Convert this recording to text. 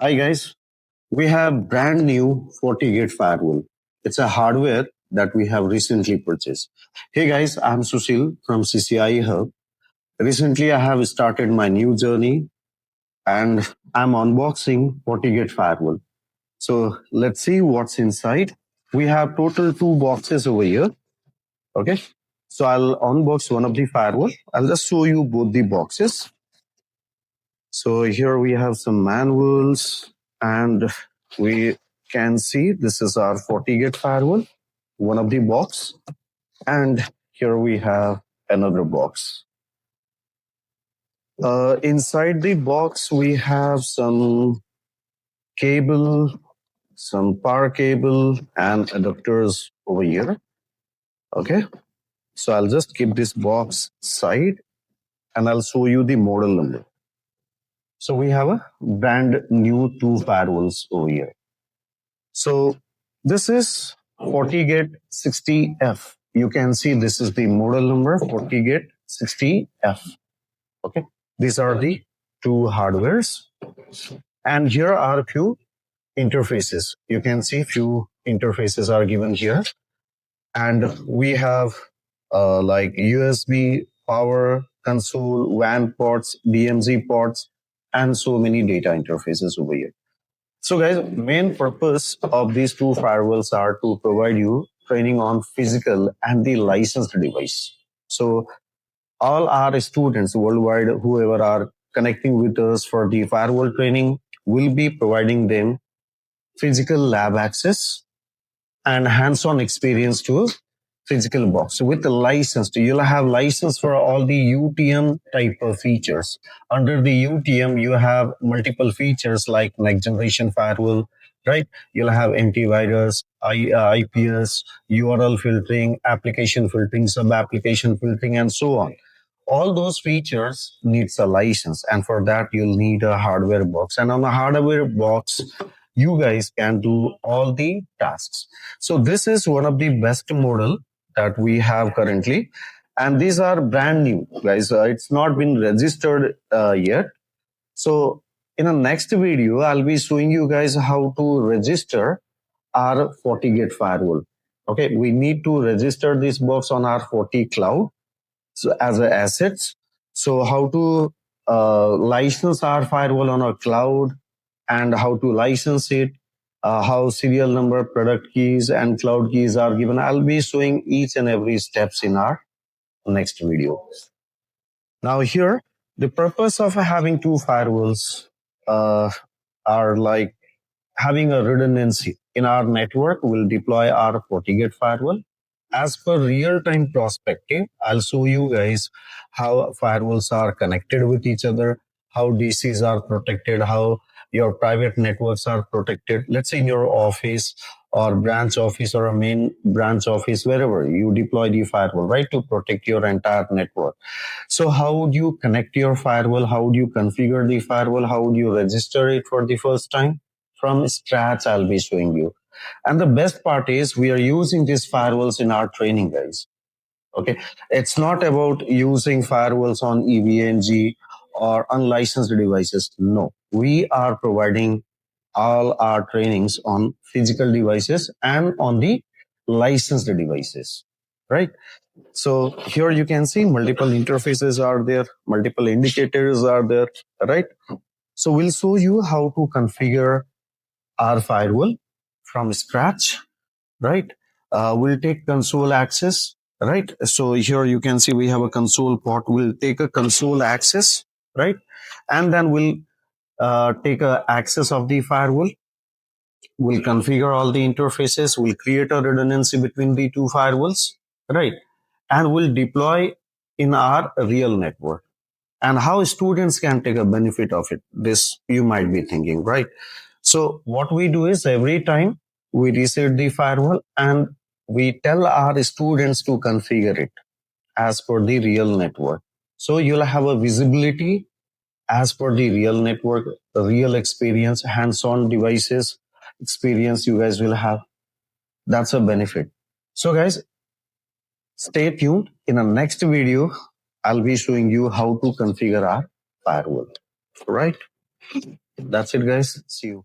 Hi guys, we have brand new FortiGate firewall. It's a hardware that we have recently purchased. Hey guys, I'm Sushil from CCIE Hub. Recently I have started my new journey and I'm unboxing FortiGate firewall. So let's see what's inside. We have total two boxes over here. Okay. So I'll unbox one of the firewall. I'll just show you both the boxes. So here we have some manuals and we can see this is our FortiGate firewall, one of the box. And here we have another box. Inside the box, we have some cable, some power cable and adapters over here. Okay. So I'll just keep this box side and I'll show you the model number. So we have a brand new two firewalls over here. So this is FortiGate 60F. You can see this is the model number FortiGate 60F. Okay. These are the two hardwares. And here are a few interfaces. You can see few interfaces are given here. And we have like USB, power, console, WAN ports, DMZ ports, and so many data interfaces over here. So guys, main purpose of these two firewalls are to provide you training on physical and the licensed device. So all our students worldwide, whoever are connecting with us for the firewall training, will be providing them physical lab access and hands-on experience to physical box with the license. You'll have license for all the UTM type of features. Under the UTM, you have multiple features like next generation firewall, right? You'll have antivirus, IPS, URL filtering, application filtering, sub-application filtering, and so on. All those features needs a license, and for that you'll need a hardware box. And on a hardware box, you guys can do all the tasks. So this is one of the best model that we have currently, and these are brand new, guys. It's not been registered yet. So in the next video, I'll be showing you guys how to register our FortiGate firewall. Okay, we need to register this box on our FortiCloud so as a assets. So how to license our firewall on our cloud and how to license it, how serial number, product keys, and cloud keys are given. I'll be showing each and every steps in our next video. Now here, the purpose of having two firewalls are like having a redundancy. In our network, we'll deploy our FortiGate firewall. As per real-time perspective, I'll show you guys how firewalls are connected with each other, how DCs are protected, how your private networks are protected. Let's say in your office or branch office or a main branch office, wherever you deploy the firewall, right, to protect your entire network. So how would you connect your firewall? How would you configure the firewall? How would you register it for the first time? From scratch, I'll be showing you. And the best part is we are using these firewalls in our training, guys. Okay. It's not about using firewalls on EVNG or unlicensed devices. No, we are providing all our trainings on physical devices and on the licensed devices, right? So here you can see multiple interfaces are there, multiple indicators are there, right? So we'll show you how to configure our firewall from scratch, right? We'll take console access, right? So here you can see we have a console port. We'll take a console access, right? And then we'll take a access of the firewall. We'll configure all the interfaces. We'll create a redundancy between the two firewalls, right? And we'll deploy in our real network. And how students can take a benefit of it, this you might be thinking, right? So what we do is every time we reset the firewall and we tell our students to configure it as per the real network. So you'll have a visibility as per the real network, the real experience, hands-on devices experience you guys will have. That's a benefit. So guys, stay tuned. In the next video, I'll be showing you how to configure our firewall, right? That's it, guys. See you.